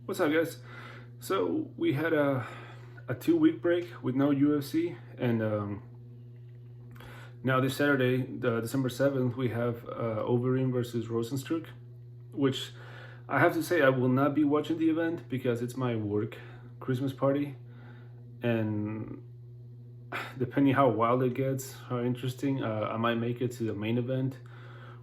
What's up, guys? So we had a 2 week break with no UFC, and now this Saturday, the December 7th, we have Overeem versus Rozenstruik, which I have to say I will not be watching the event because it's my work Christmas party, and depending how wild it gets, how interesting, I might make it to the main event,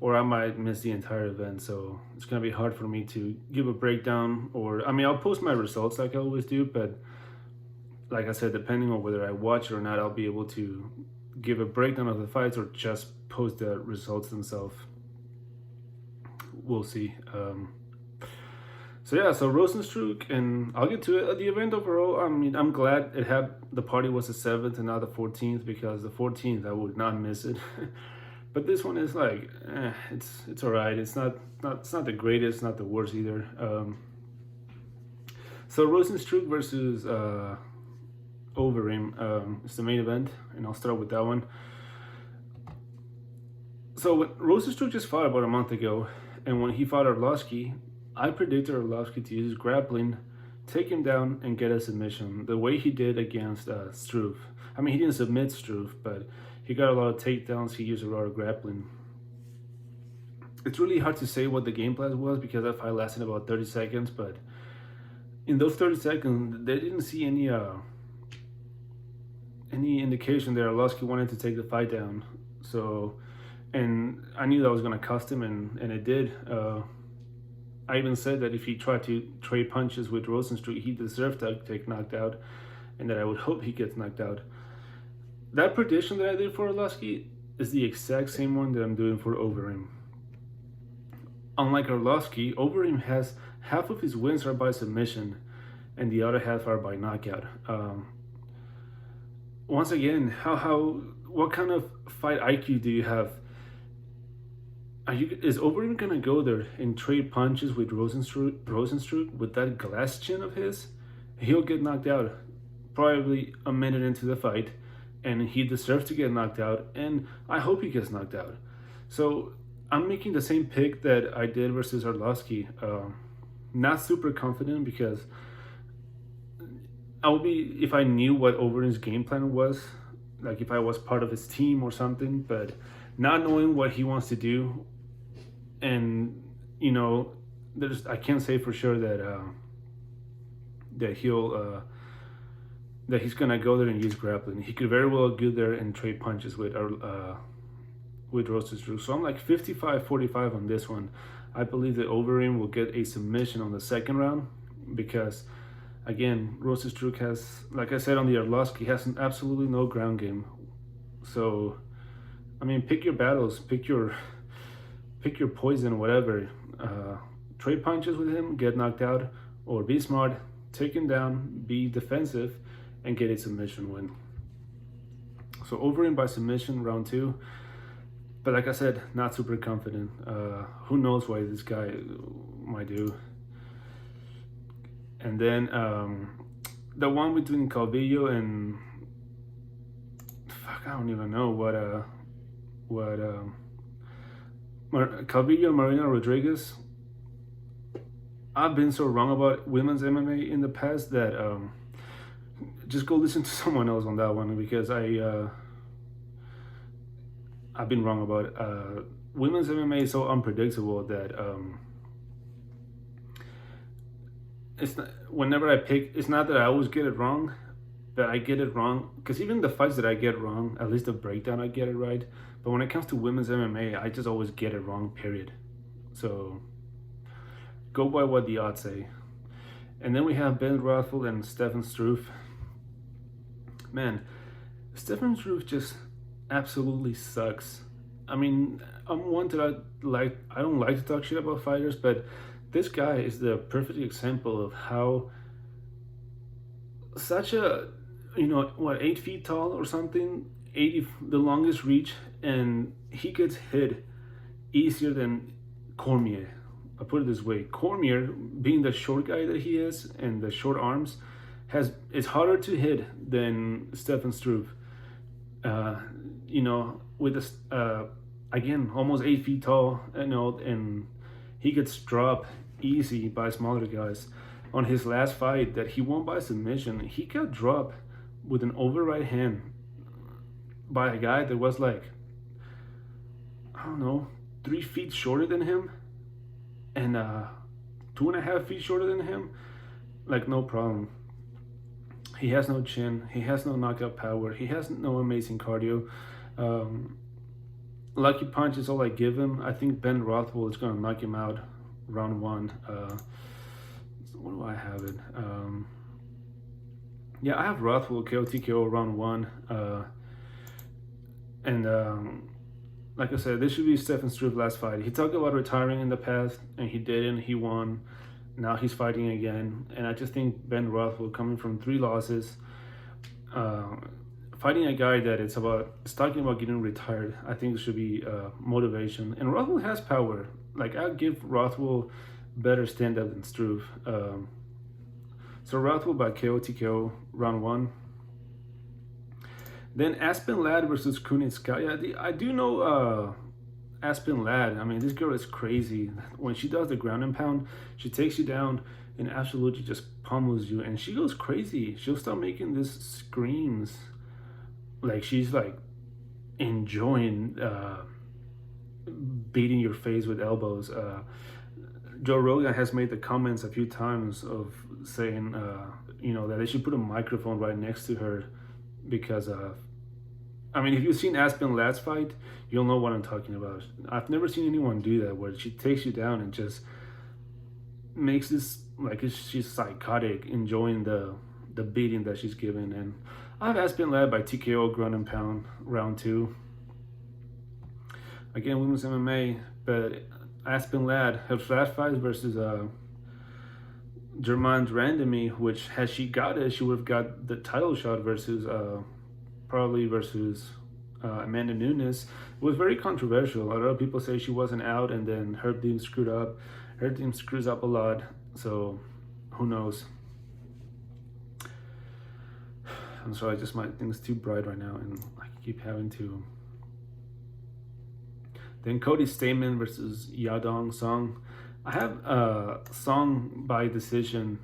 or I might miss the entire event. So it's gonna be hard for me to give a breakdown, or I mean, I'll post my results like I always do, but like I said, depending on whether I watch it or not, I'll be able to give a breakdown of the fights or just post the results themselves. We'll see. So yeah, so Rozenstruik, and I'll get to it. The event overall, I mean, I'm glad it had the party was the 7th and not the 14th, because the 14th I would not miss it. But this one is like, it's alright. It's not the greatest, not the worst either. So Rozenstruik versus Overeem is the main event, and I'll start with that one. So when Rozenstruik just fought about a month ago, and when he fought Arlovsky, I predicted Arlovsky to use grappling, take him down, and get a submission the way he did against Struve. I mean, he didn't submit Struve, but he got a lot of takedowns. He used a lot of grappling. It's really hard to say what the game plan was because that fight lasted about 30 seconds, but in those 30 seconds, they didn't see any indication that Arlovsky wanted to take the fight down. So, and I knew that was going to cost him, and it did. I even said that if he tried to trade punches with Rozenstruik, he deserved to take knocked out, and that I would hope he gets knocked out. That prediction that I did for Arlovsky is the exact same one that I'm doing for Overeem. Unlike Arlovsky, Overeem has half of his wins are by submission, and the other half are by knockout. Once again, what kind of fight IQ do you have? Is Overeem gonna go there and trade punches with Rozenstruik with that glass chin of his? He'll get knocked out probably a minute into the fight, and he deserves to get knocked out, and I hope he gets knocked out. So I'm making the same pick that I did versus Arlovsky. Not super confident because I would be if I knew what Overeem's game plan was, like if I was part of his team or something, but not knowing what he wants to do, and I can't say for sure that he's gonna go there and use grappling. He could very well go there and trade punches with Rozenstruik. So I'm like 55-45 on this one. I believe that Overeem will get a submission on the second round because, again, Rozenstruik has, like I said on the Arlovsky, has absolutely no ground game. So, I mean, pick your battles, pick your poison, whatever. Trade punches with him, get knocked out, or be smart, take him down, be defensive, and get a submission win. So Overeem by submission, round 2. But like I said, not super confident. Who knows what this guy might do. And then the one between Calvillo and I don't even know what Calvillo and Marina Rodriguez. I've been so wrong about women's MMA in the past that just go listen to someone else on that one, because I've been wrong about it. Women's MMA is so unpredictable that it's not, whenever I pick, it's not that I always get it wrong, but I get it wrong because even the fights that I get wrong, at least the breakdown I get it right. But when it comes to women's MMA, I just always get it wrong, period. So go by what the odds say. And then we have Ben Rothwell and Stefan Struve. Man, Stefan Struve just absolutely sucks. I mean, I'm one that I don't like to talk shit about fighters, but this guy is the perfect example of how such a 8 feet tall or something, 80 the longest reach, and he gets hit easier than Cormier. I'll put it this way: Cormier, being the short guy that he is and the short arms, is harder to hit than Stefan Struve. With this again, almost 8 feet tall, and he gets dropped easy by smaller guys. on his last fight that he won by submission, he got dropped with an over right hand by a guy that was like, I don't know, 3 feet shorter than him, and 2.5 feet shorter than him. Like, no problem. He has no chin. He has no knockout power. He has no amazing cardio. Um, Lucky punch is all I give him. I think Ben Rothwell is going to knock him out round one. What do I have it? Yeah, I have Rothwell KO TKO round one. And like I said, this should be Stefan Struve's last fight. He talked about retiring in the past, and he didn't. He won. Now he's fighting again. And I just think Ben Rothwell, coming from 3 losses, fighting a guy that it's talking about getting retired, I think it should be motivation. And Rothwell has power. Like, I'll give Rothwell better stand-up than Struve. So Rothwell by KO TKO round one. Then Aspen Ladd versus Kunitskaya. I do know Aspen Ladd. I mean, this girl is crazy. When she does the ground and pound, she takes you down and absolutely just pummels you. And she goes crazy. She'll start making these screams. Like, she's like enjoying beating your face with elbows. Joe Rogan has made the comments a few times of saying, that they should put a microphone right next to her because, I mean, if you've seen Aspen Ladd's fight, you'll know what I'm talking about. I've never seen anyone do that, where she takes you down and just makes this, like, she's psychotic, enjoying the beating that she's given. And I have Aspen Ladd by TKO ground and pound round two. Again, women's MMA, but Aspen Ladd, her last fight versus Germaine Randami, which, had she got it, she would have got the title shot versus probably versus Amanda Nunes. It was very controversial. A lot of people say she wasn't out, and then her team screwed up. Her team screws up a lot, so who knows? I'm sorry, my thing's too bright right now, and I keep having to. Then Cody Stamann versus Yadong Song. I have Song by decision.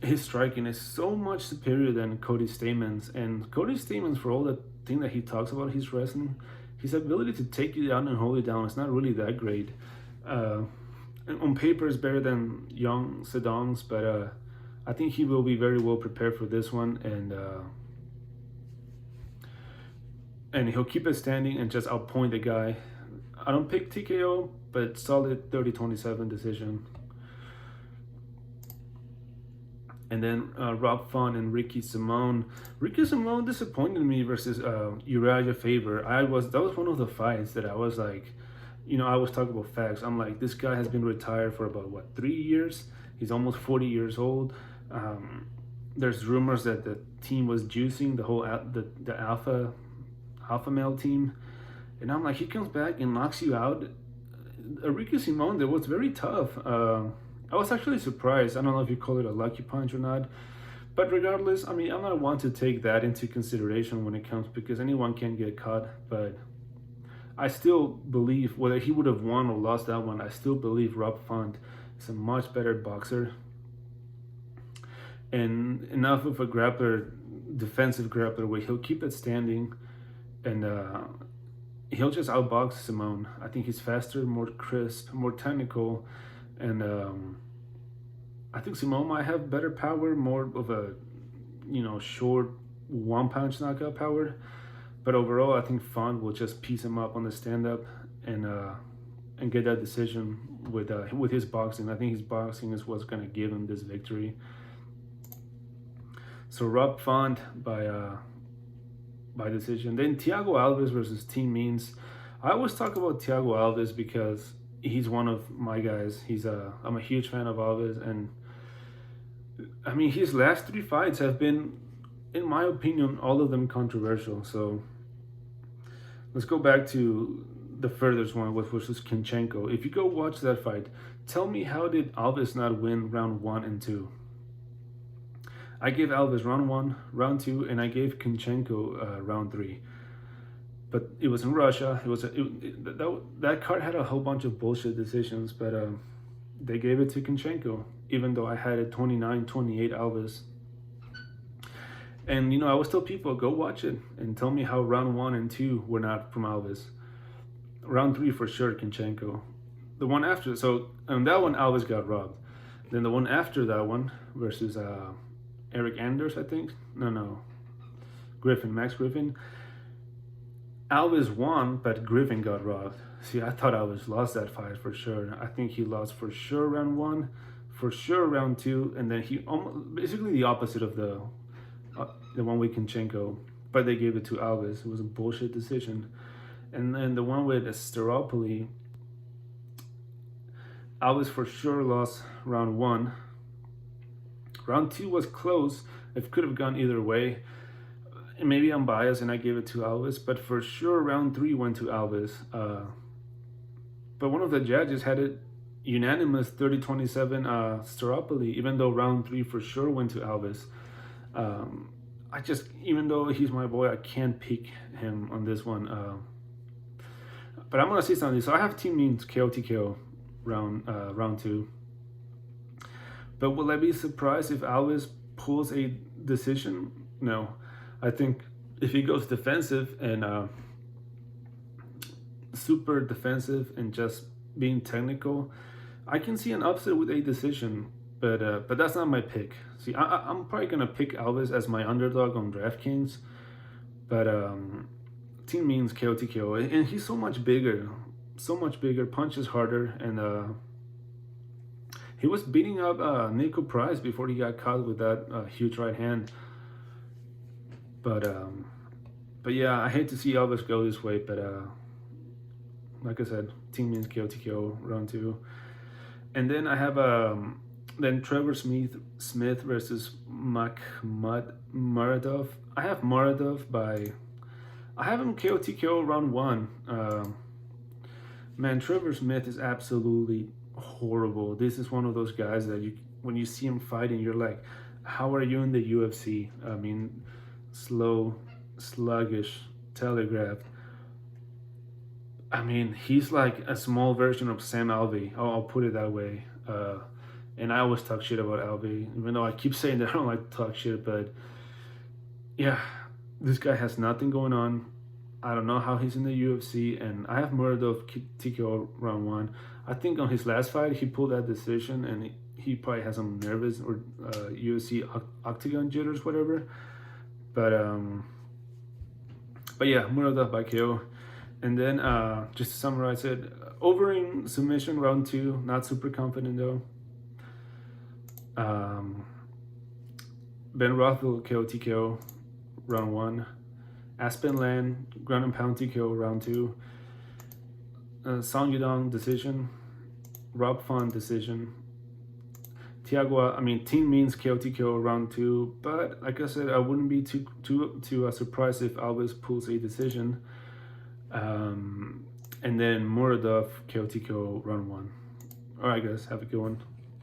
His striking is so much superior than Cody Stamann's. And Cody Stamann's, for all the thing that he talks about his wrestling, his ability to take you down and hold you down is not really that great. And on paper is better than Young Sedong's, but I think he will be very well prepared for this one, and he'll keep it standing and just outpoint the guy. I don't pick TKO, but solid 30-27 decision. And then Rob Font and Ricky Simone. Ricky Simone disappointed me versus Uriah Faber. That was one of the fights that I was like, I was talking about facts. I'm like, this guy has been retired for about 3 years. He's almost 40 years old. There's rumors that the team was juicing the whole the alpha male team, and I'm like, he comes back and knocks you out. Ricky Simone, that was very tough. I was actually surprised. I don't know if you call it a lucky punch or not, but regardless, I mean, I'm not one to take that into consideration when it comes, because anyone can get caught. But I still believe, whether he would have won or lost that one, I still believe Rob Font is a much better boxer and enough of a grappler, defensive grappler, where he'll keep it standing and he'll just outbox Simone. I think he's faster, more crisp, more technical, and I think Simone might have better power, more of a short one-punch knockout power. But overall, I think Font will just piece him up on the stand-up and get that decision with his boxing. I think his boxing is what's going to give him this victory. So Rob Font by decision. Then Thiago Alves versus Team Means. I always talk about Thiago Alves because he's one of my guys. I'm a huge fan of Alves, and I mean, his last 3 fights have been, in my opinion, all of them controversial. So let's go back to the furthest one, which was Kinchenko. If you go watch that fight, tell me, how did Alves not win round 1 and 2? I gave Alves round 1, round 2, and I gave Kinchenko round 3. But it was in Russia. That card had a whole bunch of bullshit decisions, but they gave it to Kinchenko. even though I had it 29-28 Alves. And I always tell people, go watch it and tell me how round 1 and 2 were not from Alves. Round 3 for sure, Kinchenko. The one after, so on that one, Alves got robbed. Then the one after that one versus Eric Anders, I think. No, Max Griffin. Alves won, but Griffin got robbed. See, I thought Alves lost that fight for sure. I think he lost for sure round 1, for sure round 2, and then he almost basically the opposite of the one with Kinchenko, but they gave it to Alves. It was a bullshit decision. And then the one with Staropoli, Alves for sure lost round 1. Round 2 was close. It could have gone either way. And maybe I'm biased and I gave it to Alves, but for sure round 3 went to Alves. But one of the judges had it unanimous 30-27 Staropoli, even though round 3 for sure went to Alves. Even though he's my boy, I can't pick him on this one. But I'm gonna say something. So I have team means KO TKO round 2. But will I be surprised if Alves pulls a decision? No. I think if he goes defensive and super defensive and just being technical, I can see an upset with a decision. But that's not my pick. See, I'm probably gonna pick Alves as my underdog on DraftKings, but team means KO TKO, and he's so much bigger, punches harder, and he was beating up Nico Price before he got caught with that huge right hand. But yeah, I hate to see Alves go this way, but like I said, team means KO TKO round 2, and then I have then Trevor Smith versus Makhmud Muradov. I have Muradov I have him KO TKO round 1. Man, Trevor Smith is absolutely horrible. This is one of those guys that when you see him fighting, you're like, how are you in the UFC? I mean, slow, sluggish, telegraphed. I mean, he's like a small version of Sam Alvey. I'll put it that way. And I always talk shit about Alvey, even though I keep saying that I don't like to talk shit. But yeah, this guy has nothing going on. I don't know how he's in the UFC, and I have Muradov TKO round 1. I think on his last fight he pulled that decision, and he probably has some nervous or UFC octagon jitters, whatever. But yeah, Muradov by KO. And then just to summarize it, Overeem submission round 2. Not super confident though. Ben Rothwell KO TKO round 1. Aspen Land ground and pound TKO round 2. Song Yudong decision. Rob Font decision. Team means KO TKO round 2. But like I said, I wouldn't be too surprised if Alves pulls a decision. And then Muradov KO TKO round 1. Alright guys, have a good one.